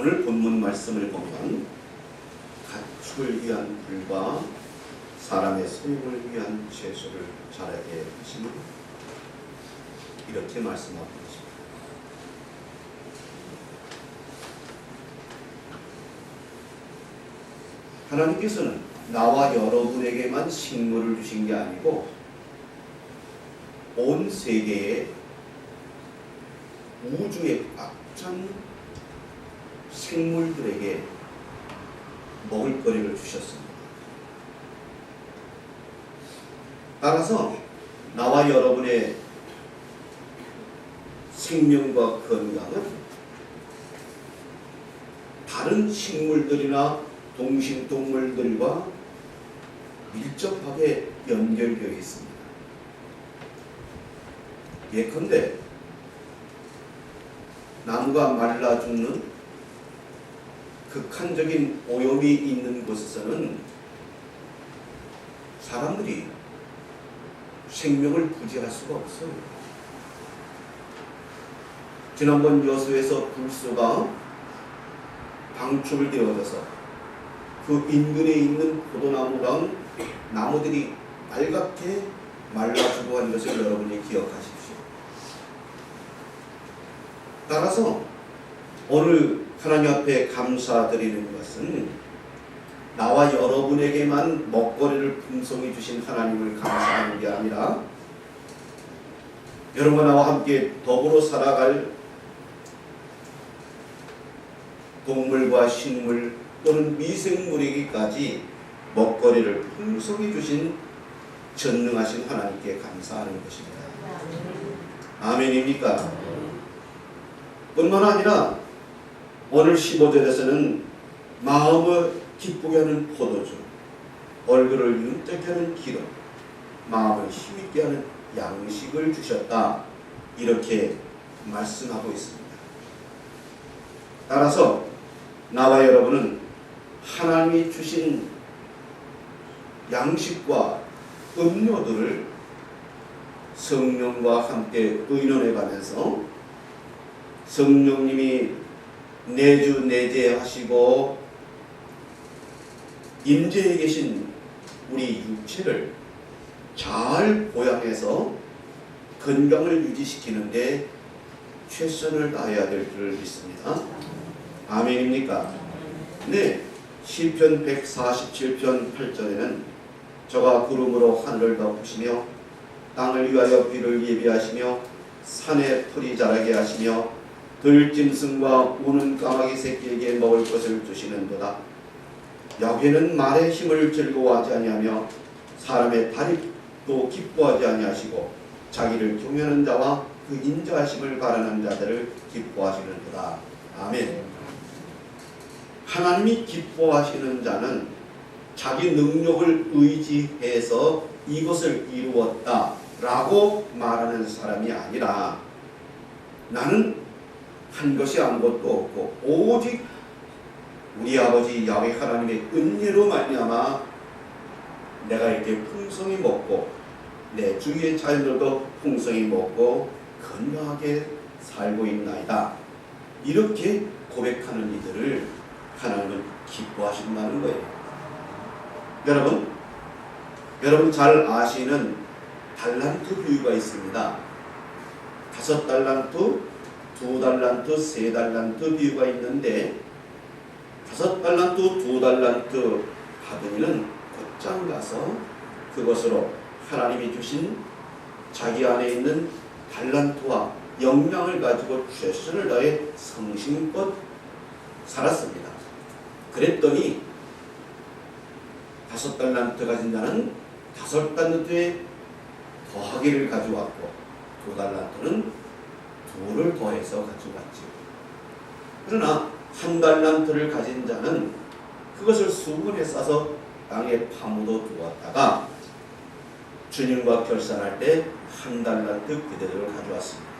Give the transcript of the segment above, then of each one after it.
오늘 본문 말씀을 보면 가축을 위한 불과 사람의 소유를 위한 채소를 자라게 하시는 이렇게 말씀하고 있습니다. 하나님께서는 나와 여러분에게만 식물을 주신 게 아니고 온 세계에 우주에 꽉 찬 생물들에게 먹을거리를 주셨습니다. 따라서 나와 여러분의 생명과 건강은 다른 식물들이나 동식동물들과 밀접하게 연결되어 있습니다. 예컨대 나무가 말라 죽는 극한적인 오염이 있는 곳에서는 사람들이 생명을 부지할 수가 없어요. 지난번 여수에서 불소가 방출을 되어져서 그 인근에 있는 포도나무랑 나무들이 빨갛게 말라 죽어간 것을 여러분이 기억하십시오. 따라서 오늘 하나님 앞에 감사드리는 것은 나와 여러분에게만 먹거리를 풍성히 주신 하나님을 감사하는 게 아니라 여러분과 나와 함께 더불어 살아갈 동물과 식물 또는 미생물에게까지 먹거리를 풍성히 주신 전능하신 하나님께 감사하는 것입니다. 아멘입니까? 뿐만 아니라 오늘 15절에서는 마음을 기쁘게 하는 포도주, 얼굴을 윤택게 하는 기름, 마음을 힘있게 하는 양식을 주셨다. 이렇게 말씀하고 있습니다. 따라서 나와 여러분은 하나님이 주신 양식과 음료들을 성령과 함께 의논해 가면서 성령님이 내주 내재하시고 임재해 계신 우리 육체를 잘 보양해서 건강을 유지시키는데 최선을 다해야 될 줄 믿습니다. 아멘입니까? 네, 시편 147편 8절에는 저가 구름으로 하늘을 덮으시며 땅을 위하여 비를 예비하시며 산에 풀이 자라게 하시며 들짐승과 우는 까마귀 새끼에게 먹을 것을 주시는도다. 여기는 말의 힘을 즐거워하지 아니하며 사람의 다리도 기뻐하지 아니하시고 자기를 경외하는 자와 그 인자하심을 바라는 자들을 기뻐하시는도다. 아멘. 하나님이 기뻐하시는 자는 자기 능력을 의지해서 이것을 이루었다 라고 말하는 사람이 아니라 나는 한 것이 아무것도 없고 오직 우리 아버지 야훼 하나님의 은혜로 말미암아 내가 이렇게 풍성히 먹고 내 주위의 자녀들도 풍성히 먹고 건강하게 살고 있나이다. 이렇게 고백하는 이들을 하나님은 기뻐하신다는 거예요. 여러분 잘 아시는 달란트 비유가 있습니다. 5달란트, 2달란트, 3달란트 비유가 있는데 5달란트, 2달란트 받은 이는 곧장 가서 그것으로 하나님이 주신 자기 안에 있는 달란트와 역량을 가지고 최선을 다해 성심껏 살았습니다. 그랬더니 5달란트 가진 자는 5달란트에 더하기를 가져왔고 2달란트는 2를 더해서 가져갔지요. 그러나 1달란트를 가진 자는 그것을 수문에 싸서 땅에 파묻어 두었다가 주님과 결산할 때 1달란트 그대로를 가져왔습니다.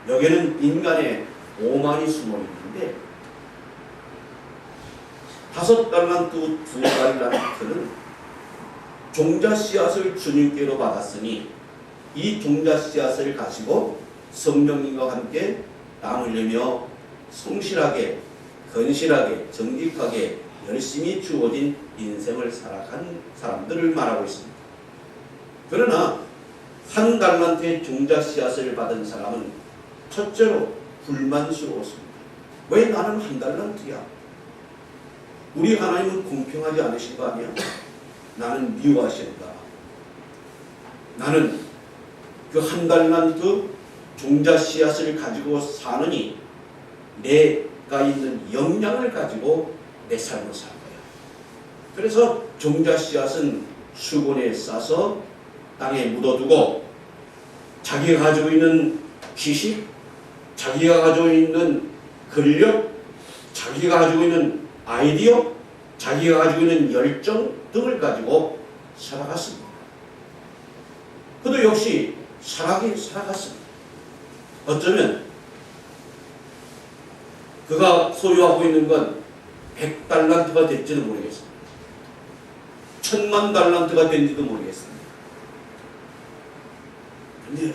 여기는 인간의 오만이 숨어 있는데 5달란트, 2달란트는 종자 씨앗을 주님께로 받았으니 이 종자 씨앗을 가지고 성령님과 함께 땀 흘리며 성실하게 건실하게 정직하게 열심히 주어진 인생을 살아간 사람들을 말하고 있습니다. 그러나 한 달란트의 종자 씨앗을 받은 사람은 첫째로 불만스러웠습니다. 왜 나는 한 달란트야? 우리 하나님은 공평하지 않으신 거 아니야? 나는 미워하신다. 나는 그 한 달란트 종자 씨앗을 가지고 사느니 내가 있는 역량을 가지고 내 삶을 살 거야. 그래서 종자 씨앗은 수건에 싸서 땅에 묻어두고 자기가 가지고 있는 지식, 자기가 가지고 있는 근력, 자기가 가지고 있는 아이디어, 자기가 가지고 있는 열정 등을 가지고 살아갔습니다. 그도 역시 살아가긴 살아갔습니다. 어쩌면 그가 소유하고 있는 건 100달란트가 될지도 모르겠습니다. 1000만 달란트가 된지도 모르겠습니다. 그런데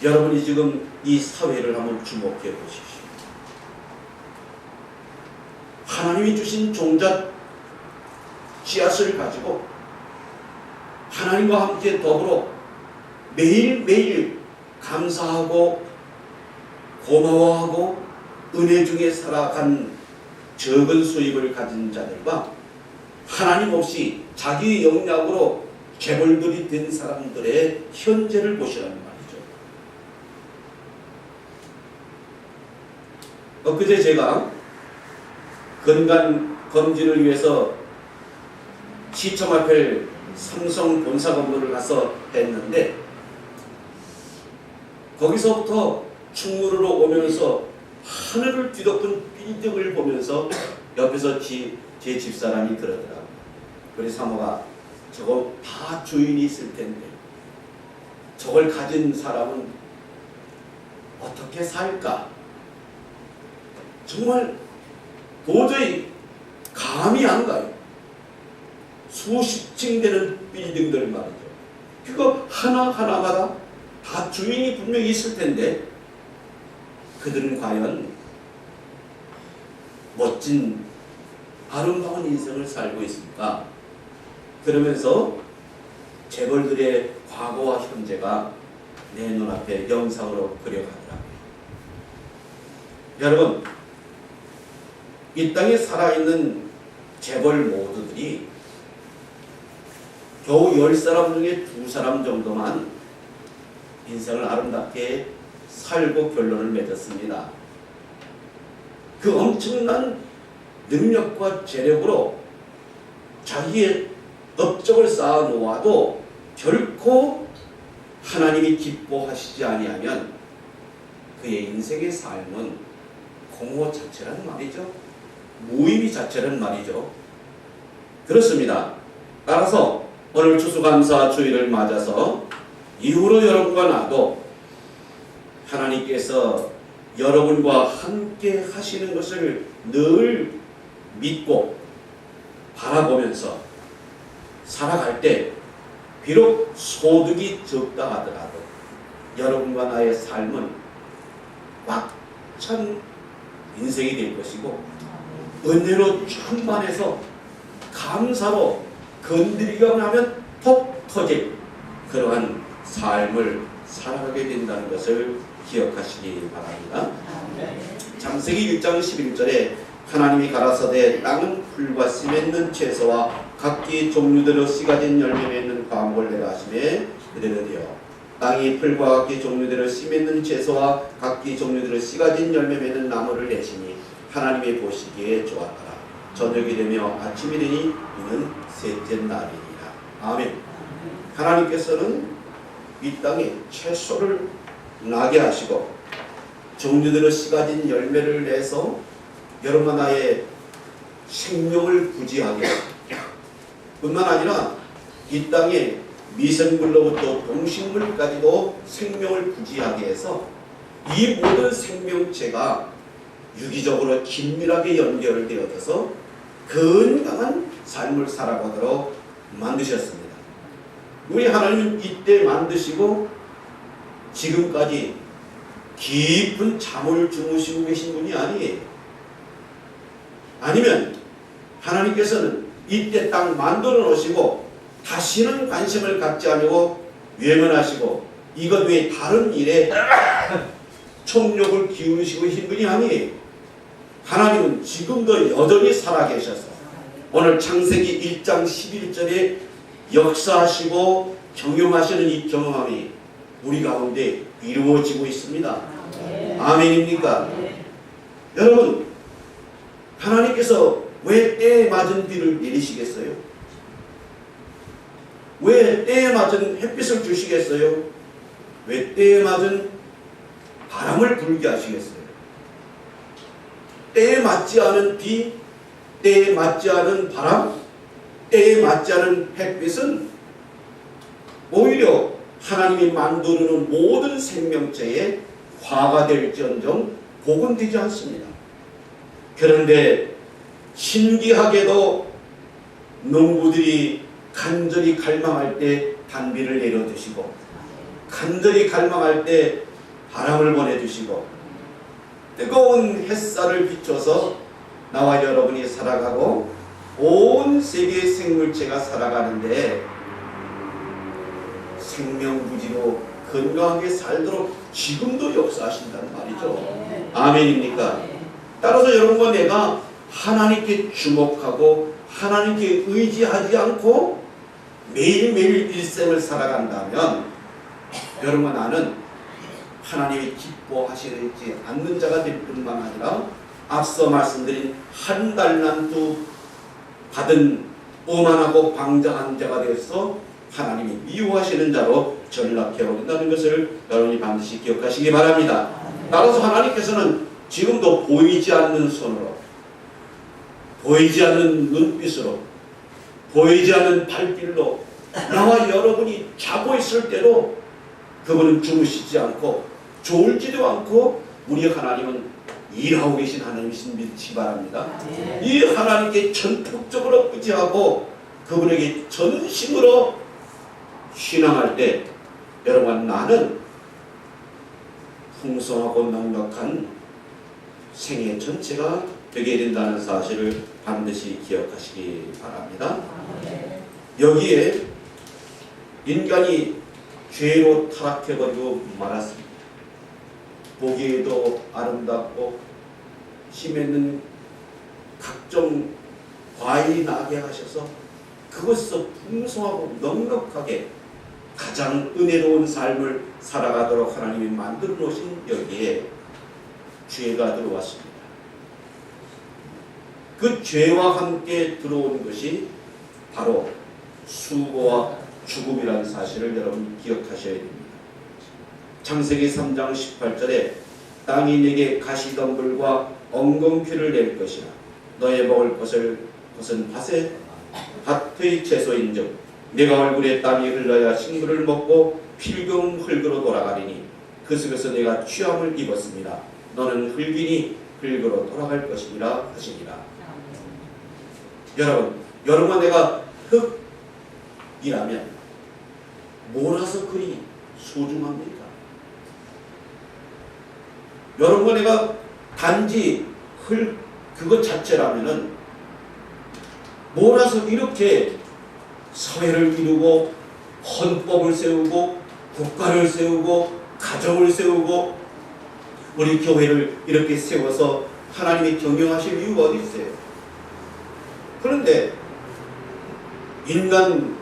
여러분이 지금 이 사회를 한번 주목해 보십시오. 하나님이 주신 종자 씨앗을 가지고 하나님과 함께 더불어 매일매일 감사하고 고마워하고 은혜 중에 살아간 적은 수입을 가진 자들과 하나님 없이 자기 역량으로 재벌들이 된 사람들의 현재를 보시라는 말이죠. 엊그제 제가 건강 검진을 위해서 시청 앞에 삼성 본사 건물을 가서 했는데 거기서부터 충무로로 오면서 하늘을 뒤덮은 빌딩을 보면서 옆에서 제 집사람이 그러더라고요. 우리 사모가 저거 다 주인이 있을 텐데 저걸 가진 사람은 어떻게 살까? 정말 도저히 감이 안 가요. 수십 층 되는 빌딩들 말이죠. 그거 하나하나마다 다 주인이 분명히 있을 텐데 그들은 과연 멋진 아름다운 인생을 살고 있습니까? 그러면서 재벌들의 과거와 현재가 내 눈앞에 영상으로 그려가더라고요. 여러분, 이 땅에 살아있는 재벌 모두들이 겨우 10사람 중에 2사람 정도만 인생을 아름답게 살고 결론을 맺었습니다. 그 엄청난 능력과 재력으로 자기의 업적을 쌓아 놓아도 결코 하나님이 기뻐하시지 아니하면 그의 인생의 삶은 공허 자체란 말이죠. 무의미 자체란 말이죠. 그렇습니다. 따라서 오늘 추수감사 주일을 맞아서 이후로 여러분과 나도 하나님께서 여러분과 함께 하시는 것을 늘 믿고 바라보면서 살아갈 때 비록 소득이 적다 하더라도 여러분과 나의 삶은 꽉 찬 인생이 될 것이고 은혜로 충만해서 감사로 건드리기만 하면 톡 터질 그러한 삶을 살아가게 된다는 것을 기억하시기 바랍니다. 창세기 1장 11절에 하나님이 가라사대 땅은 풀과 씨 맺는 채소와 각기 종류대로 씨 가진 열매 맺는 과목을 내라 하시매 그대로 되어 땅이 풀과 각기 종류대로 씨 맺는 채소와 각기 종류대로 씨 가진 열매 맺는 나무를 내시니 하나님이 보시기에 좋았더라. 저녁이 되며 아침이 되니 이는 셋째 날이니라. 아멘. 하나님께서는 이 땅에 채소를 나게 하시고 종류대로 씨 가진 열매를 내서 여러분과 나의 생명을 부지하게 뿐만 아니라 이 땅에 미생물로부터 동식물까지도 생명을 부지하게 해서 이 모든 생명체가 유기적으로 긴밀하게 연결되어져서 건강한 삶을 살아가도록 만드셨습니다. 우리 하나님은 이때 만드시고 지금까지 깊은 잠을 주무시고 계신 분이 아니에요. 아니면 하나님께서는 이때 딱 만들어 놓으시고 다시는 관심을 갖지 않으고 외면하시고 이것 외에 다른 일에 총력을 기울이시고 힘들이 아니에요. 하나님은 지금도 여전히 살아계셔서 오늘 창세기 1장 11절에 역사하시고 경영하시는 이 경험이 우리 가운데 이루어지고 있습니다. 아멘입니까? 여러분, 하나님께서 왜 때에 맞은 비를 내리시겠어요? 왜 때에 맞은 햇빛을 주시겠어요? 왜 때에 맞은 바람을 불게 하시겠어요? 때에 맞지 않은 비, 때에 맞지 않은 바람, 때에 맞지 않은 햇빛은 오히려 하나님이 만드는 모든 생명체에 화가 될지언정 복은 되지 않습니다. 그런데 신기하게도 농부들이 간절히 갈망할 때 단비를 내려주시고 간절히 갈망할 때 바람을 보내주시고 뜨거운 햇살을 비춰서 나와 여러분이 살아가고 온 세계의 생물체가 살아가는데 생명부지로 건강하게 살도록 지금도 역사하신다는 말이죠. 아멘입니까? 따라서 여러분과 내가 하나님께 주목하고 하나님께 의지하지 않고 매일매일 일생을 살아간다면 여러분과 나는 하나님이 기뻐하시지 않는 자가 될 뿐만 아니라 앞서 말씀드린 한 달란트 받은 오만하고 방장한 자가 되어서 하나님이 미워하시는 자로 전락해오른다는 것을 여러분이 반드시 기억하시기 바랍니다. 따라서 하나님께서는 지금도 보이지 않는 손으로, 보이지 않는 눈빛으로, 보이지 않는 발길로 나와 여러분이 자고 있을 때도 그분은 주무시지 않고 졸지도 않고 우리 하나님은 일하고 계신 하나님이신 믿으시기 바랍니다. 이 하나님께 전폭적으로 의지하고 그분에게 전심으로 신앙할 때 여러분 나는 풍성하고 넉넉한 생애 전체가 되게 된다는 사실을 반드시 기억하시기 바랍니다. 여기에 인간이 죄로 타락해버리고 말았습니다. 보기에도 아름답고 심에는 각종 과일이 나게 하셔서 그것에서 풍성하고 넉넉하게 가장 은혜로운 삶을 살아가도록 하나님이 만들어 놓으신 여기에 죄가 들어왔습니다. 그 죄와 함께 들어온 것이 바로 수고와 죽음이라는 사실을 여러분 기억하셔야 됩니다. 창세기 3장 18절에 땅이 내게 가시덤불과 엉겅퀴를 낼 것이라 너의 먹을 것은 밭의 채소인즉 내가 얼굴에 땀이 흘러야 식물을 먹고 필경 흙으로 돌아가리니 그 속에서 내가 취함을 입었습니다. 너는 흙이니 흙으로 돌아갈 것이니라 하시니라. 여러분과 내가 흙이라면 뭐라서 그리 소중합니까? 여러분과 내가 단지 흙 그것 자체라면은 뭐라서 이렇게 사회를 이루고 헌법을 세우고 국가를 세우고 가정을 세우고 우리 교회를 이렇게 세워서 하나님이 경영하실 이유가 어디 있어요? 그런데 인간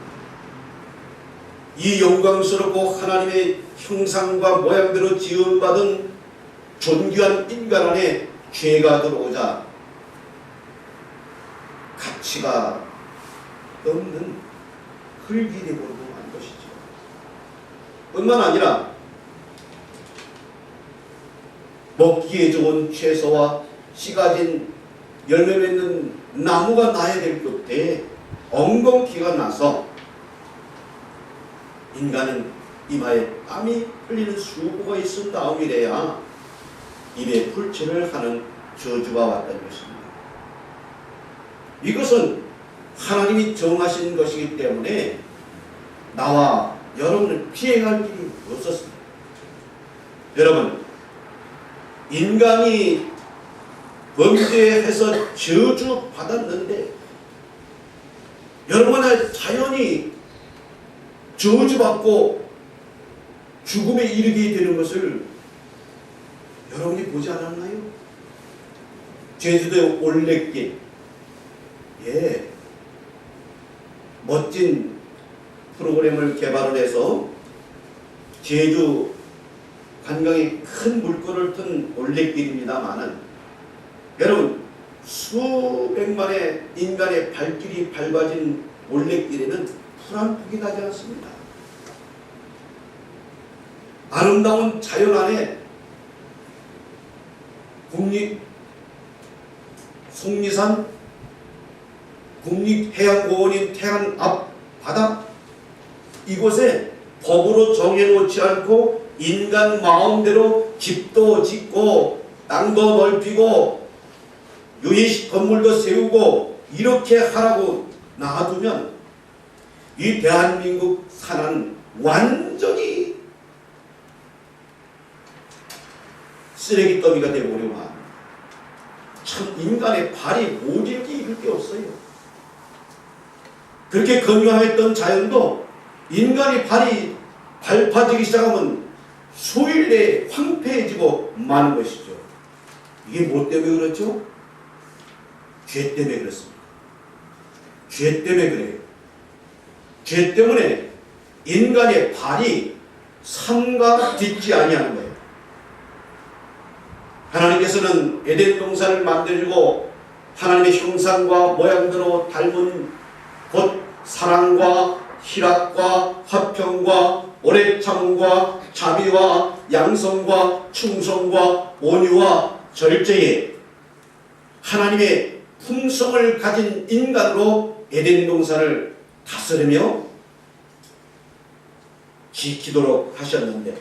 이 영광스럽고 하나님의 형상과 모양대로 지음받은 존귀한 인간 안에 죄가 들어오자 가치가 없는 흙이 되버리고 만 것이죠. 뿐만 아니라 먹기에 좋은 채소와 씨 가진 열매 맺는 나무가 나야 될 끝에 엉겅퀴가 나서 인간은 이마에 땀이 흘리는 수고가 있은 다음이래야 입에 불철을 하는 저주가 왔다는 것입니다. 이것은 하나님이 정하신 것이기 때문에 나와 여러분을 피해갈 길이 없었습니다. 여러분, 인간이 범죄해서 저주받았는데 여러분의 자연이 저주받고 죽음에 이르게 되는 것을 여러분이 보지 않았나요? 제주도의 올레길, 멋진 프로그램을 개발을 해서 제주 관광에 큰 물꼬를 튼 올레길입니다만은 여러분 수백만의 인간의 발길이 밟아진 올레길에는 풀 한 폭이 나지 않습니다. 아름다운 자연 안에 속리산 국립해양공원인 태안 앞 바다 이곳에 법으로 정해놓지 않고 인간 마음대로 집도 짓고 땅도 넓히고 유해식 건물도 세우고 이렇게 하라고 놔두면 이 대한민국 산은 완전히 쓰레기 더미가 되어버리면 참 인간의 발이 못 이룰 게 없어요. 그렇게 건강했던 자연도 인간의 발이 밟아지기 시작하면 수일 내에 황폐해지고 마는 것이죠. 이게 뭐 때문에 그렇죠? 죄 때문에 그렇습니다. 죄 때문에 그래요. 죄 때문에 인간의 발이 삼가 딛지 아니하는 거예요. 하나님께서는 에덴 동산을 만들고 하나님의 형상과 모양대로 닮은 곧 사랑과 희락과 화평과 오래 참음과 자비와 양성과 충성과 온유와 절제에 하나님의 품성을 가진 인간으로 에덴 동산을 다스리며 지키도록 하셨는데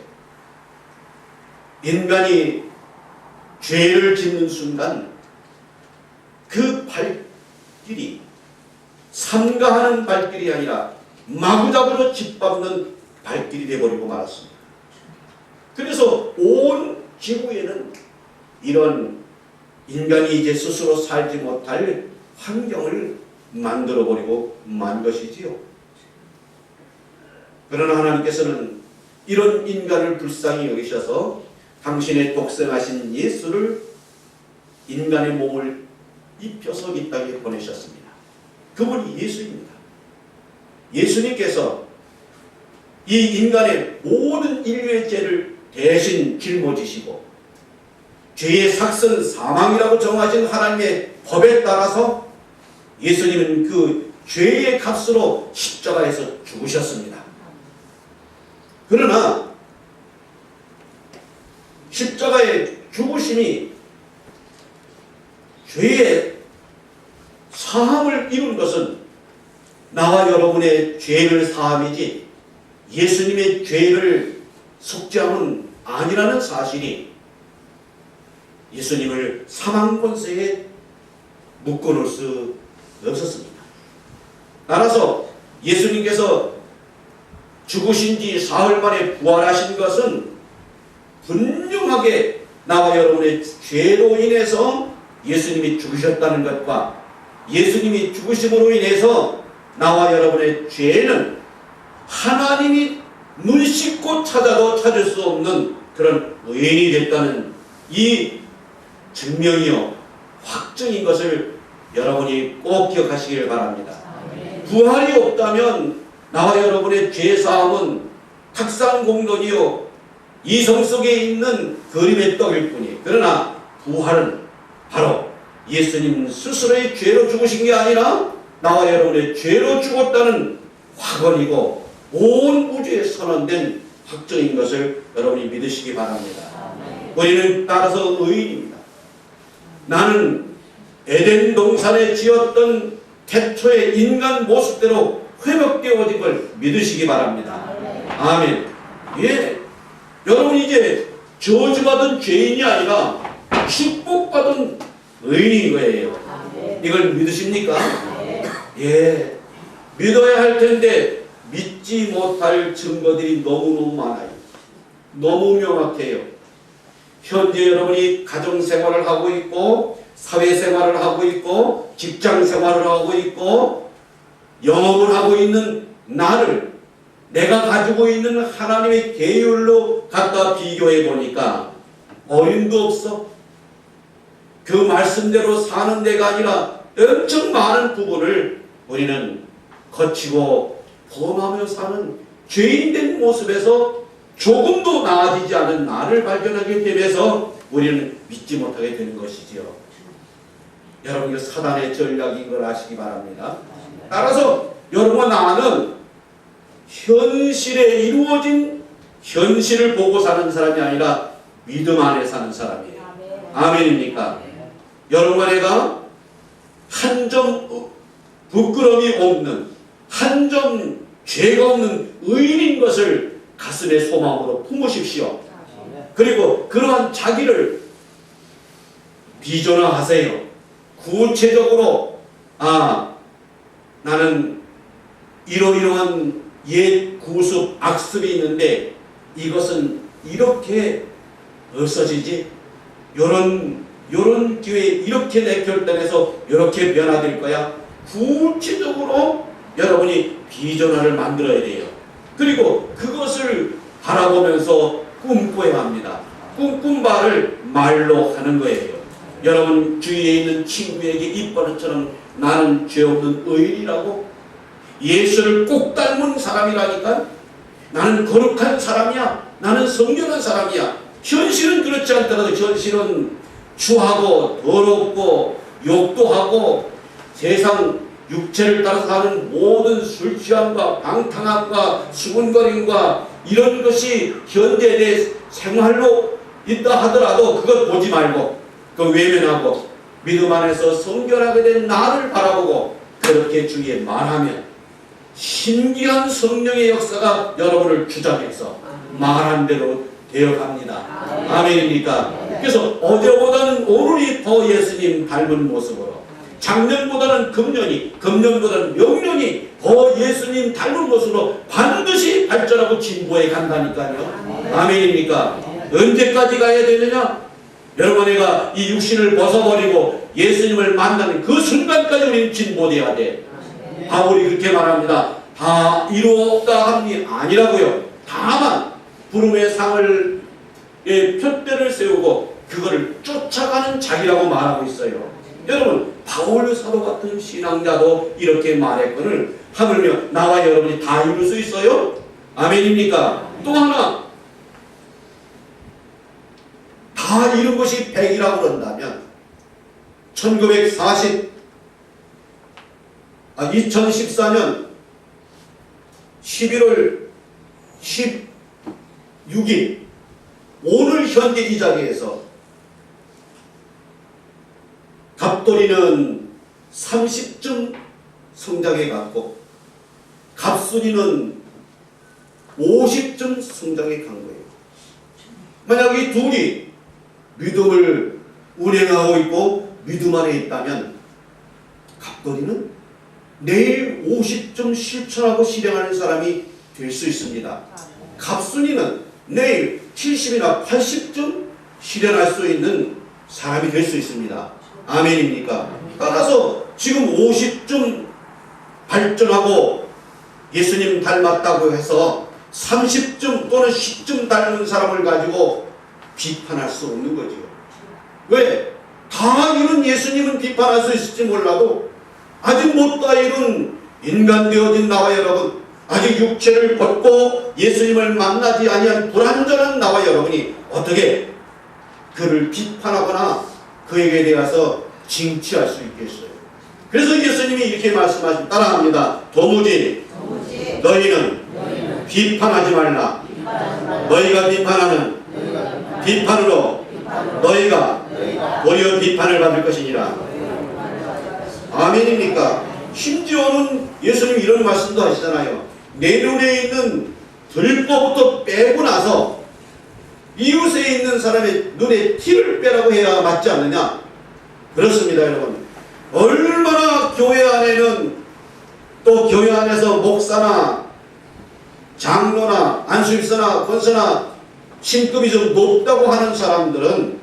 인간이 죄를 짓는 순간 그 발길이 삼가하는 발길이 아니라 마구잡이로 짓밟는 발길이 되어버리고 말았습니다. 그래서 온 지구에는 이런 인간이 이제 스스로 살지 못할 환경을 만들어버리고 만 것이지요. 그러나 하나님께서는 이런 인간을 불쌍히 여기셔서 당신의 독생하신 예수를 인간의 몸을 입혀서 이 땅에 보내셨습니다. 그분이 예수입니다. 예수님께서 이 인간의 모든 인류의 죄를 대신 짊어지시고 죄의 삭선 사망이라고 정하신 하나님의 법에 따라서 예수님은 그 죄의 값으로 십자가에서 죽으셨습니다. 그러나 십자가의 죽으심이 죄의 사함을 이룬 것은 나와 여러분의 죄를 사함이지 예수님의 죄를 속죄함은 아니라는 사실이 예수님을 사망 권세에 묶어놓을 수 없었습니다. 따라서 예수님께서 죽으신 지 사흘 만에 부활하신 것은 분명하게 나와 여러분의 죄로 인해서 예수님이 죽으셨다는 것과 예수님이 죽으심으로 인해서 나와 여러분의 죄는 하나님이 눈 씻고 찾아도 찾을 수 없는 그런 의인이 됐다는 이 증명이요 확증인 것을 여러분이 꼭 기억하시길 바랍니다. 부활이 없다면 나와 여러분의 죄사함은 탁상공론이요 이성 속에 있는 그림의 떡일 뿐이. 그러나 부활은 바로 예수님 스스로의 죄로 죽으신 게 아니라 나와 여러분의 죄로 죽었다는 확언이고 온 우주에 선언된 확정인 것을 여러분이 믿으시기 바랍니다. 우리는 따라서 의인입니다. 나는 에덴 동산에 지었던 태초의 인간 모습대로 회복되어진 걸 믿으시기 바랍니다. 아멘. 예, 여러분 이제 저주받은 죄인이 아니라 축복받은 의인인 거예요. 이걸 믿으십니까? 예, 믿어야 할 텐데 믿지 못할 증거들이 너무너무 많아요. 너무 명확해요. 현재 여러분이 가정생활을 하고 있고 사회생활을 하고 있고 직장생활을 하고 있고 영업을 하고 있는 나를 내가 가지고 있는 하나님의 계율로 갖다 비교해 보니까 어림도 없어. 그 말씀대로 사는 데가 아니라 엄청 많은 부분을 우리는 거치고 범하며 사는 죄인된 모습에서 조금도 나아지지 않은 나를 발견하게 되면서 우리는 믿지 못하게 되는 것이지요. 여러분, 이거 사단의 전략인 걸 아시기 바랍니다. 따라서 여러분과 나는 현실에 이루어진 현실을 보고 사는 사람이 아니라 믿음 안에 사는 사람이에요. 아멘입니까? 여러분과 내가 한 점 부끄러움이 없는, 한 점 죄가 없는 의인인 것을 가슴의 소망으로 품으십시오. 그리고 그러한 자기를 비전화하세요. 구체적으로 나는 이러이러한 옛 구습, 악습이 있는데 이것은 이렇게 없어지지, 요런 기회에 이렇게 내 결단해서 이렇게 변화될 거야. 구체적으로 여러분이 비전화를 만들어야 돼요. 그리고 그것을 바라보면서 꿈꿔야 합니다. 꿈꾼 바를 말로 하는 거예요. 여러분 주위에 있는 친구에게 이뻐처럼 나는 죄 없는 의인이라고, 예수를 꼭 닮은 사람이라니까, 나는 거룩한 사람이야, 나는 성령한 사람이야. 현실은 그렇지 않더라도 현실은 추하고 더럽고 욕도 하고 세상 육체를 따라서 하는 모든 술 취함과 방탕함과 수군거림과 이런 것이 현대 내 생활로 있다 하더라도 그걸 보지 말고 그 외면하고 믿음 안에서 성결하게 된 나를 바라보고 그렇게 주위에 말하면 신기한 성령의 역사가 여러분을 주장해서 말한 대로 되어갑니다. 아멘입니까? 그래서 어제보다는 오늘이 더 예수님 닮은 모습으로, 작년보다는 금년이, 금년보다는 명년이 더 예수님 닮은 모습으로 반드시 발전하고 진보해 간다니까요. 아멘입니까? 언제까지 가야 되느냐? 여러분, 내가 이 육신을 벗어버리고 예수님을 만나는 그 순간까지 우리는 진보돼야 돼. 바울이 그렇게 말합니다. 다 이루었다 함이 아니라고요. 다만 부름의 상을 표대를 세우고 그거를 쫓아가는 자기라고 말하고 있어요. 여러분, 바울 사도 같은 신앙자도 이렇게 말했거늘 하물며 나와 여러분이 다 이룰 수 있어요? 아멘입니까? 또 하나, 다 이룬 것이 100이라고 그런다면 2014년 11월 16일 오늘 현재 이 자리에서 갑돌이는 30점 성장해 갔고 갑순이는 50점 성장해 간 거예요. 만약 이 둘이 믿음을 운행하고 있고 믿음 안에 있다면 갑돌이는 내일 50점 실천하고 실행하는 사람이 될 수 있습니다. 갑순이는 내일 70이나 80점 실현할 수 있는 사람이 될 수 있습니다. 아멘입니까? 따라서 지금 50점 발전하고 예수님 닮았다고 해서 30점 또는 10점 닮은 사람을 가지고 비판할 수 없는 거죠. 왜? 다 이룬 예수님은 비판할 수 있을지 몰라도 아직 못다 이룬 인간 되어진 나와 여러분, 아직 육체를 벗고 예수님을 만나지 아니한 불완전한 나와 여러분이 어떻게 그를 비판하거나 그에게 대해서 징치할 수 있겠어요? 그래서 예수님이 이렇게 말씀하십니다. 따라합니다. 도무지 너희는 비판하지 말라. 너희가 비판하는 비판으로 너희가 도리어 비판을 받을 것이니라. 아멘입니까? 심지어는 예수님 이런 말씀도 하시잖아요. 내 눈에 있는 들보부터 빼고 나서 이웃에 있는 사람의 눈에 티를 빼라고 해야 맞지 않느냐? 그렇습니다, 여러분. 얼마나 교회 안에는 또 교회 안에서 목사나 장로나 안수입사나 권사나 신급이 좀 높다고 하는 사람들은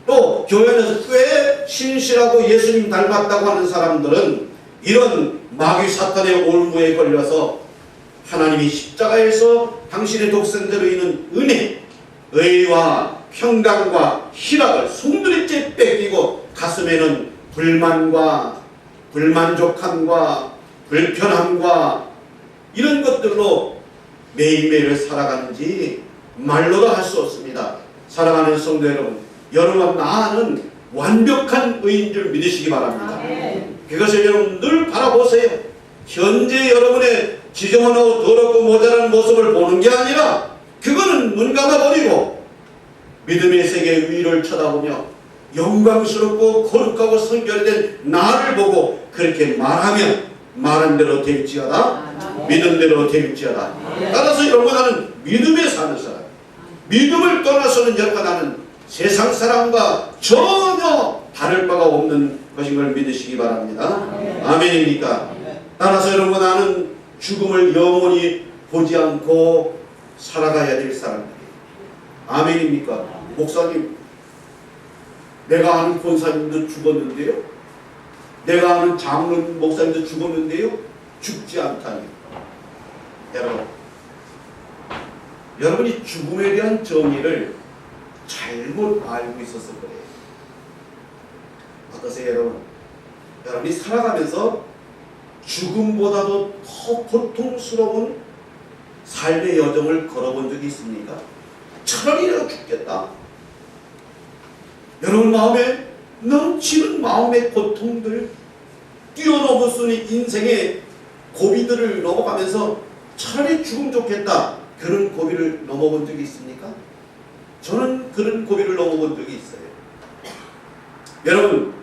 또 교회 안에서 꽤 신실하고 예수님 닮았다고 하는 사람들은 이런 마귀 사탄의 올무에 걸려서 하나님이 십자가에서 당신의 독생자로 있는 은혜, 의와 평강과 희락을 송두리째 뺏기고 가슴에는 불만과 불만족함과 불편함과 이런 것들로 매일매일 살아가는지 말로도 할 수 없습니다. 사랑하는 성도 여러분, 여러분 나는 완벽한 의인 줄 믿으시기 바랍니다. 그것을 여러분 늘 바라보세요. 현재 여러분의 지저분하고 더럽고 모자란 모습을 보는 게 아니라 그거는 눈 감아버리고 믿음의 세계 위를 쳐다보며 영광스럽고 거룩하고 성결된 나를 보고 그렇게 말하면 말한 대로 될지어다, 믿은 대로 될지어다. 따라서 여러분 나는 믿음에 사는 사람, 믿음을 떠나서는 여러분 나는 세상 사람과 전혀 다를 바가 없는 것인 걸 믿으시기 바랍니다. 아멘입니까? 따라서 여러분 나는 죽음을 영원히 보지 않고 살아가야 될 사람들이에요. 아멘입니까? 목사님, 내가 아는 권사님도 죽었는데요, 내가 아는 장로님 목사님도 죽었는데요, 죽지 않다니. 여러분이 죽음에 대한 정의를 잘못 알고 있어서 그래요. 어떠세요 여러분? 여러분이 살아가면서 죽음보다도 더 고통스러운 삶의 여정을 걸어본 적이 있습니까? 차라리 내가 죽겠다. 여러분 마음에 넘치는 마음의 고통들, 뛰어넘을 수 있는 인생의 고비들을 넘어가면서 차라리 죽으면 좋겠다, 그런 고비를 넘어본 적이 있습니까? 저는 그런 고비를 넘어본 적이 있어요. 여러분,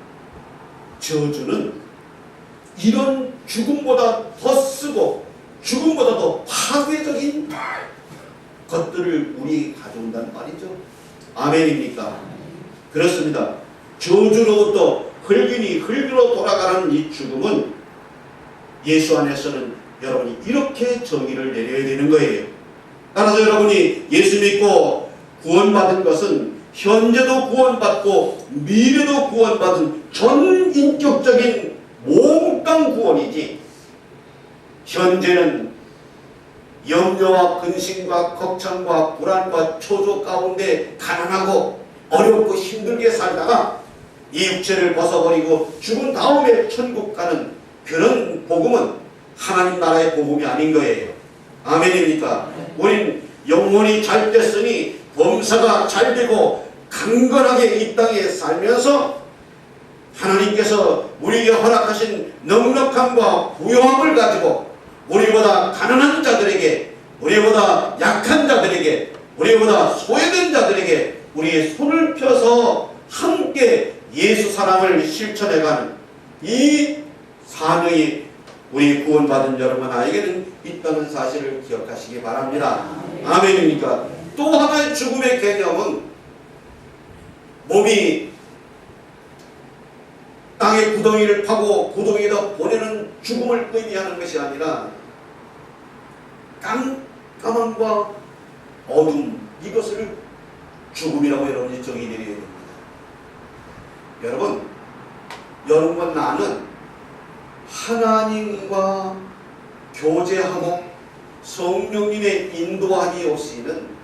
저주는 이런 죽음보다 더 쓰고 죽음보다 더 파괴적인 것들을 우리 가져온다는 말이죠. 아멘입니까? 그렇습니다. 저주로부터 흙이니 흙으로 돌아가는 이 죽음은 예수 안에서는 여러분이 이렇게 정의를 내려야 되는 거예요. 따라서 여러분이 예수 믿고 구원받은 것은 현재도 구원받고 미래도 구원받은 전인격적인 몽땅 구원이지, 현재는 염려와 근심과 걱정과 불안과 초조 가운데 가난하고 어렵고 힘들게 살다가 이 육체를 벗어버리고 죽은 다음에 천국 가는 그런 복음은 하나님 나라의 복음이 아닌 거예요. 아멘입니까? 우린 영혼이 잘 됐으니 범사가 잘 되고 강건하게 이 땅에 살면서 하나님께서 우리에게 허락하신 넉넉함과 부요함을 가지고 우리보다 가난한 자들에게, 우리보다 약한 자들에게, 우리보다 소외된 자들에게 우리의 손을 펴서 함께 예수 사랑을 실천해가는 이 사명이 우리 구원받은 여러분 아이에게는 있다는 사실을 기억하시기 바랍니다. 아멘입니까? 또 하나의 죽음의 개념은 몸이 땅에 구덩이를 파고 구덩이에다 보내는 죽음을 의미하는 것이 아니라 깜깜함과 어둠, 이것을 죽음이라고 여러분이 정의 내려야 됩니다. 여러분과 나는 하나님과 교제하고 성령님의 인도함이 없이는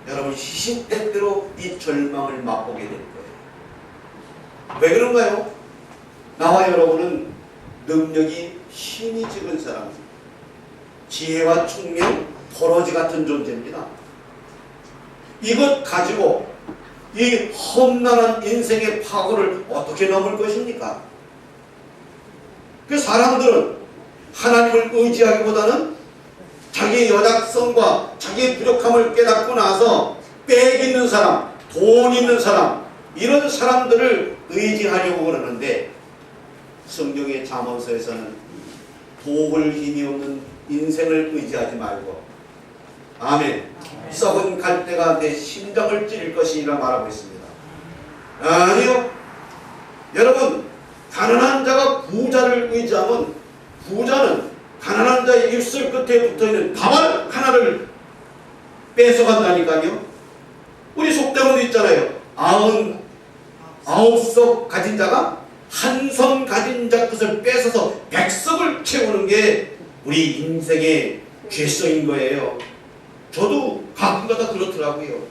여러분 시시때때로 이 절망을 맛보게 될 거예요. 왜 그런가요? 나와 여러분은 능력이 힘이 적은 사람, 지혜와 총명, 도러지 같은 존재입니다. 이것 가지고 이 험난한 인생의 파고를 어떻게 넘을 것입니까? 그 사람들은 하나님을 의지하기보다는 자기의 연약성과 자기의 부족함을 깨닫고 나서 빽 있는 사람, 돈 있는 사람, 이런 사람들을 의지하려고 그러는데, 성경의 잠언서에서는 도울 힘이 없는 인생을 의지하지 말고, 아멘, 썩은 갈대가 내 심장을 찌를 것이라 말하고 있습니다. 아니요, 여러분, 가난한 자가 부자를 의지하면 부자는 가난한 자의 입술 끝에 붙어있는 다발 하나를 뺏어간다니까요. 우리 속담에도 있잖아요. 99석 가진 자가 한 성 가진 자 것을 뺏어서 100석을 채우는 게 우리 인생의 죄성인 거예요. 저도 가끔가다 그렇더라고요.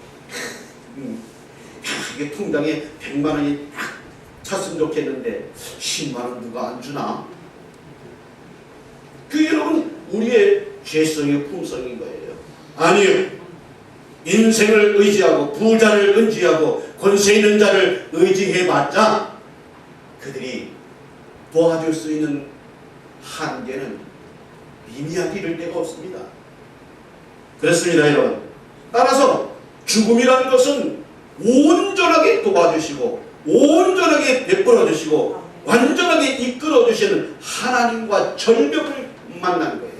이게 통장에 100만 원이 딱 찼으면 좋겠는데 10만 원 누가 안 주나? 그 여러분 우리의 죄성의 품성인 거예요. 아니요. 인생을 의지하고 부자를 의지하고 권세 있는 자를 의지해봤자 그들이 도와줄 수 있는 한계는 미미하게 이를 데가 없습니다. 그렇습니다, 여러분. 따라서 죽음이라는 것은 온전하게 도와주시고 온전하게 베풀어 주시고 완전하게 이끌어 주시는 하나님과 절벽을 만난 거예요.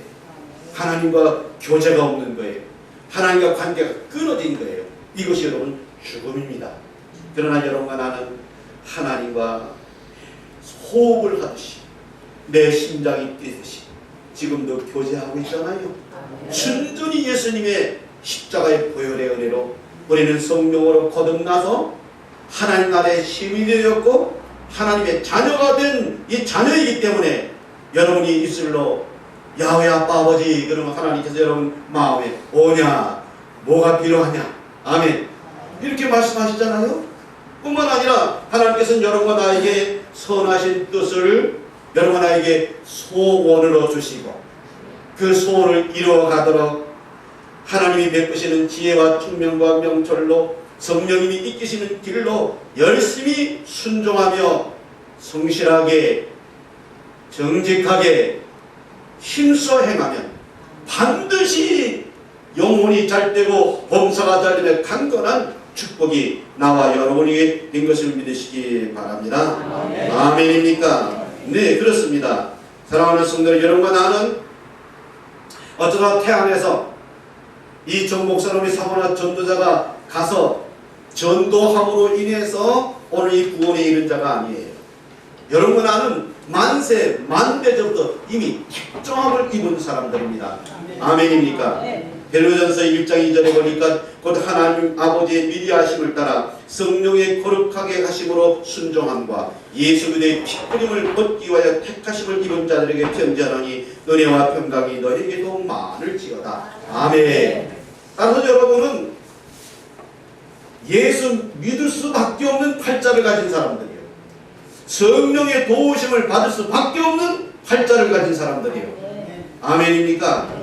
하나님과 교제가 없는 거예요. 하나님과 관계가 끊어진 거예요. 이것이 여러분 죽음입니다. 그러나 여러분과 나는 하나님과 호흡을 하듯이 내 심장이 뛰듯이 지금도 교제하고 있잖아요. 순전히 예수님의 십자가의 보혈의 은혜로 우리는 성령으로 거듭나서 하나님 나라의 시민이 되었고 하나님의 자녀가 된 이 자녀이기 때문에 여러분이 입술로 야훼 아빠 아버지 그러면 하나님께서 여러분 마음에 오냐 뭐가 필요하냐 아멘 이렇게 말씀하시잖아요. 뿐만 아니라 하나님께서는 여러분과 나에게 선하신 뜻을 여러분과 나에게 소원으로 주시고 그 소원을 이루어가도록 하나님이 베푸시는 지혜와 총명과 명철로 성령님이 이끄시는 길로 열심히 순종하며 성실하게 정직하게 힘써 행하면 반드시 영혼이 잘되고 범사가 잘되며 강건한 축복이 나와 여러분에게 된 것을 믿으시기 바랍니다. 아멘입니까? 네, 그렇습니다. 사랑하는 성도들, 여러분과 나는 어쩌다 태안에서 이 정 목사님의 사모나 전도자가 가서 전도함으로 인해서 오늘 이 구원에 이른 자가 아니에요. 여러분과 나는 만세 만대전부터 이미 특정함을 입은 사람들입니다. 아멘입니까? 베드로전서 1장 2절에 보니까 곧 하나님 아버지의 미리 하심을 따라 성령의 거룩하게 하심으로 순종함과 예수 그리스도의 피뿌림을 얻기 위하여 택하심을 입은 자들에게 편지하노니 은혜와 평강이 너에게도 많을지어다. 아멘. 따라서 여러분은 예수 믿을 수밖에 없는 팔자를 가진 사람들이에요. 성령의 도우심을 받을 수밖에 없는 팔자를 가진 사람들이에요. 아멘입니까?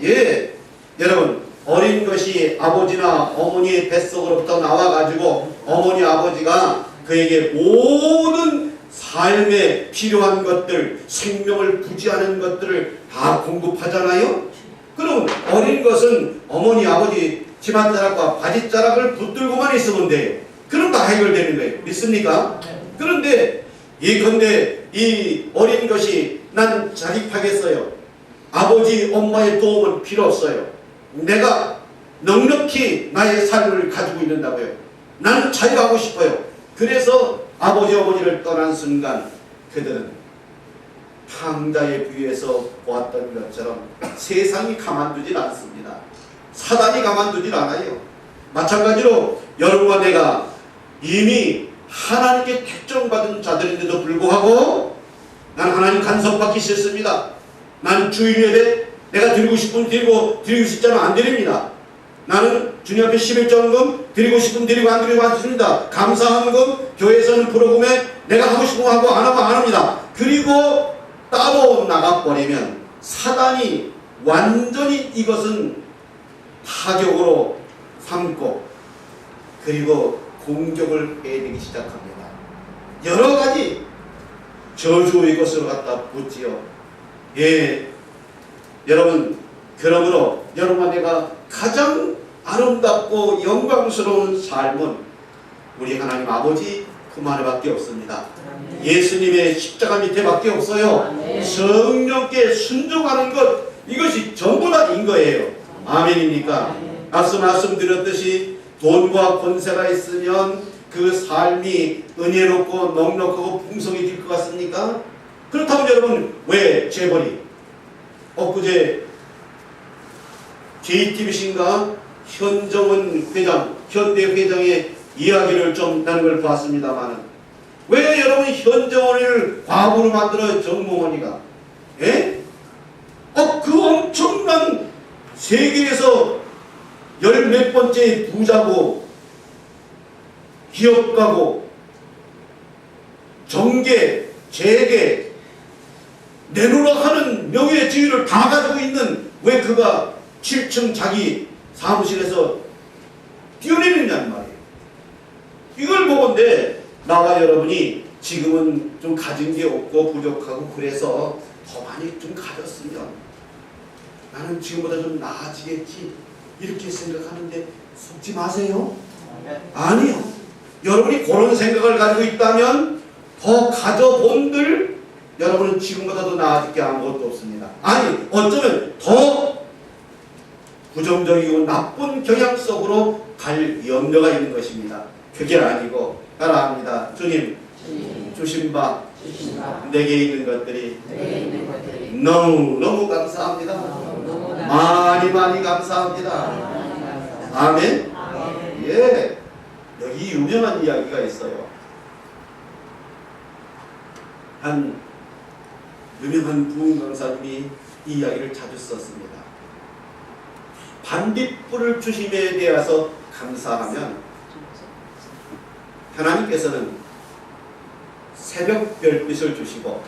예. 여러분 어린 것이 아버지나 어머니의 뱃속으로부터 나와가지고 어머니 아버지가 그에게 모든 삶에 필요한 것들 생명을 부지하는 것들을 다 공급하잖아요. 그럼 어린 것은 어머니 아버지 치맛자락과 바지자락을 붙들고만 있으면 돼요. 그럼 다 해결되는 거예요. 믿습니까? 그런데 예컨대 이 어린 것이 난 자립하겠어요. 아버지 엄마의 도움은 필요 없어요. 내가 넉넉히 나의 삶을 가지고 있는다고요. 나는 자유하고 싶어요. 그래서 아버지 어머니를 떠난 순간 그들은 탕자의 뷰에서 보았던 것처럼 세상이 가만두질 않습니다. 사단이 가만두질 않아요. 마찬가지로 여러분과 내가 이미 하나님께 택정받은 자들인데도 불구하고 난 하나님 간섭받기 싫습니다. 나는 주일 예배 내가 드리고 싶으면 드리고 싶지 않으면 안 드립니다. 나는 주님 앞에 11조금 드리고 싶으면 드리고 안 드리고 안 드립니다. 감사헌금 교회에서는 프로그램에 내가 하고 싶으면 하고 안 하고 안 합니다. 그리고 따로 나가버리면 사단이 완전히 이것은 타격으로 삼고 그리고 공격을 해내기 시작합니다. 여러 가지 저주의 것으로 갖다 붙지요. 예, 여러분 그러므로 여러분과 내가 가장 아름답고 영광스러운 삶은 우리 하나님 아버지 품 안에밖에 없습니다. 예수님의 십자가 밑에밖에 없어요. 성령께 순종하는 것 이것이 전부 다인 거예요. 아멘입니까? 앞서 말씀드렸듯이 돈과 권세가 있으면 그 삶이 은혜롭고 넉넉하고 풍성해질 것 같습니까? 그렇다면 여러분 왜 재벌이 엊그제 JTBC인가 현정은 회장 현대 회장의 이야기를 좀 하는 걸 봤습니다만은 왜 여러분 현정원을 과부로 만들어요? 정몽원이가 예? 그 엄청난 세계에서 열 몇 번째 부자고 기업가고 정계, 재계 내놓으라 하는 명예 지위를 다 가지고 있는 왜 그가 7층 자기 사무실에서 뛰어내리냐는 말이에요. 이걸 보건대 나와 여러분이 지금은 좀 가진 게 없고 부족하고 그래서 더 많이 좀 가졌으면 나는 지금보다 좀 나아지겠지 이렇게 생각하는데 속지 마세요. 아니요. 여러분이 그런 생각을 가지고 있다면 더 가져본들 여러분은 지금보다 더 나아질 게 아무것도 없습니다. 아니 어쩌면 더 부정적이고 나쁜 경향 속으로 갈 염려가 있는 것입니다. 그게 아니고 따라합니다. 주님 주신 바 내게 있는 것들이 너무 감사합니다. 많이 감사합니다. 아멘. 예. 여기 유명한 이야기가 있어요. 한 유명한 부흥 강사님이 이 이야기를 자주 썼습니다. 반딧불을 주심에 대해서 감사하면 하나님께서는 새벽 별빛을 주시고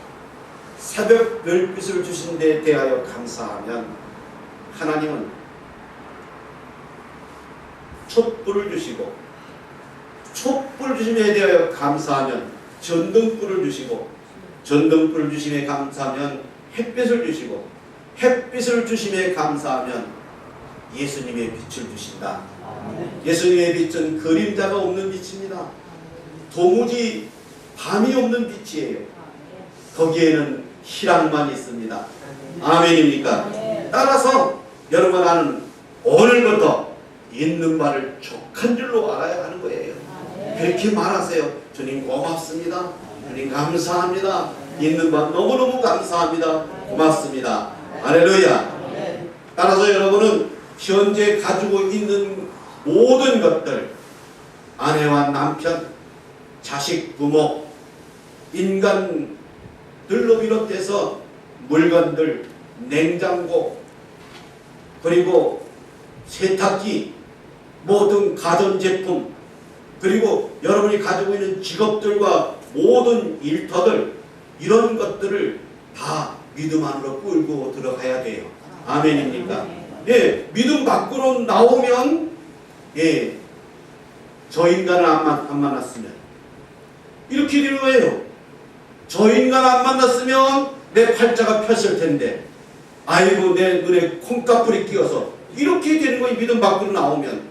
새벽 별빛을 주신 데 대하여 감사하면 하나님은 촛불을 주시고 촛불 주심에 대하여 감사하면 전등불을 주시고 전등불을 주심에 감사하면 햇빛을 주시고 햇빛을 주심에 감사하면 예수님의 빛을 주신다. 예수님의 빛은 그림자가 없는 빛입니다. 도무지 밤이 없는 빛이에요. 거기에는 희락만 있습니다. 아멘입니까? 따라서 여러분 나는 오늘부터 있는 바를 족한 줄로 알아야 하는 거예요. 그렇게 말하세요. 주님 고맙습니다. 주님 감사합니다. 있는 바 너무너무 감사합니다. 고맙습니다. 할렐루야. 따라서 여러분은 현재 가지고 있는 모든 것들, 아내와 남편, 자식, 부모, 인간들로 비롯해서 물건들, 냉장고, 그리고 세탁기, 모든 가전제품, 그리고 여러분이 가지고 있는 직업들과 모든 일터들, 이런 것들을 다 믿음 안으로 끌고 들어가야 돼요. 아멘입니까? 예, 믿음 밖으로 나오면 예, 저 인간을 안 만났으면 이렇게 되는 거예요. 저 인간 안 만났으면 내 팔자가 폈을 텐데 아이고 내 눈에 콩가풀이 끼어서 이렇게 되는 거예요. 믿음 밖으로 나오면.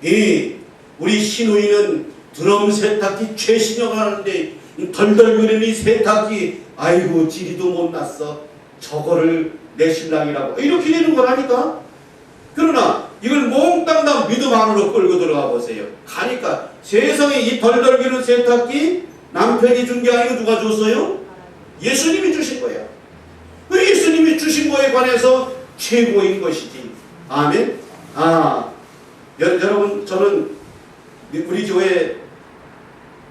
예, 우리 시누이는 드럼 세탁기 최신형 하는데 덜덜거리는 이 세탁기 아이고 지리도 못 났어. 저거를 내 신랑이라고 이렇게 되는 거라니까. 그러나 이걸 몽땅 다 믿음 안으로 끌고 들어가 보세요. 가니까 세상에 이 덜덜거리는 세탁기 남편이 준 게 아니고 누가 줬어요? 예수님이 주신 거야. 그 예수님이 주신 거에 관해서 최고인 것이지. 아멘. 여러분 저는 우리 교회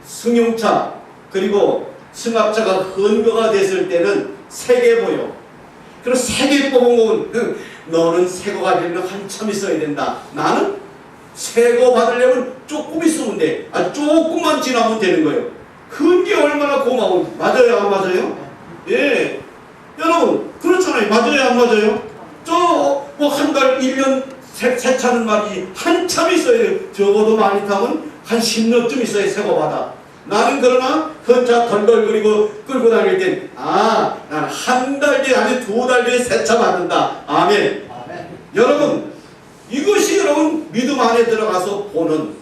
승용차 그리고 승합차가 헌거가 됐을 때는 세계보요. 그리고 세계 뽑은 너는 새거 가지려면 한참 있어야 된다. 나는 새거 받으려면 조금 있으면 돼. 조금만 지나면 되는 거예요. 그게 얼마나 고마워. 맞아요 안 맞아요? 예. 여러분 그렇잖아요. 맞아요 안 맞아요? 뭐 한 달 1년 세차는 말이 한참 있어야 돼요. 적어도 많이 타면 한 10년쯤 있어야 새거 받아. 나는 그러나 헌차 덜덜거리고 끌고 다닐 땐 나는 한 달 뒤에 아니 2달 뒤에 세차 받는다. 아멘. 여러분 이것이 여러분 믿음 안에 들어가서 보는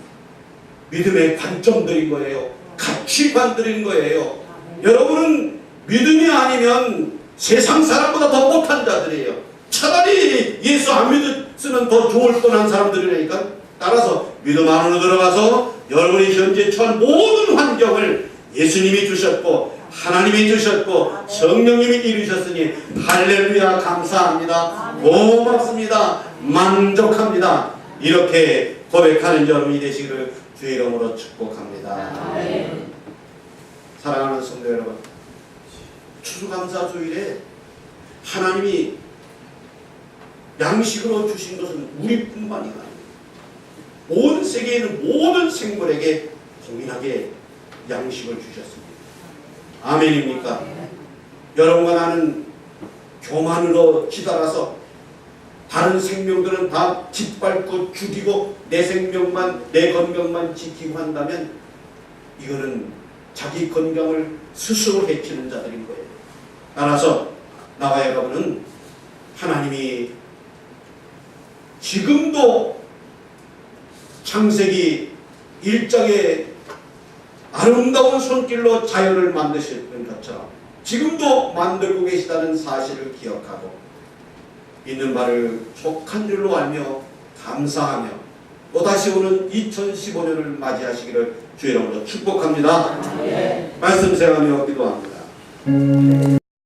믿음의 관점들인 거예요. 가치관들인 거예요. 여러분은 믿음이 아니면 세상 사람보다 더 못한 자들이에요. 차라리 예수 안 믿으면 더 좋을 뻔한 사람들이니까. 따라서 믿음 안으로 들어가서 여러분이 현재 처한 모든 환경을 예수님이 주셨고 하나님이 주셨고 성령님이 이루셨으니 할렐루야 감사합니다. 고맙습니다. 만족합니다. 이렇게 고백하는 여러분이 되시기를 주의 이름으로 축복합니다. 사랑하는 성도 여러분, 추수감사주일에 하나님이 양식으로 주신 것은 우리뿐만이 아니라 온 세계에 있는 모든 생물에게 동일하게 양식을 주셨습니다. 아멘입니까? 여러분과 나는 교만으로 기다라서 다른 생명들은 다 짓밟고 죽이고 내 생명만, 내 건강만 지키고 한다면 이거는 자기 건강을 스스로 해치는 자들인 거예요. 따라서 나와 여러분은 하나님이 지금도 창세기 1장의 아름다운 손길로 자연을 만드셨던 것처럼 지금도 만들고 계시다는 사실을 기억하고 있는 바를 족한 줄로 알며 감사하며 또다시 오는 2015년을 맞이하시기를 주의 이름으로 축복합니다. 말씀 생각하며 기도합니다.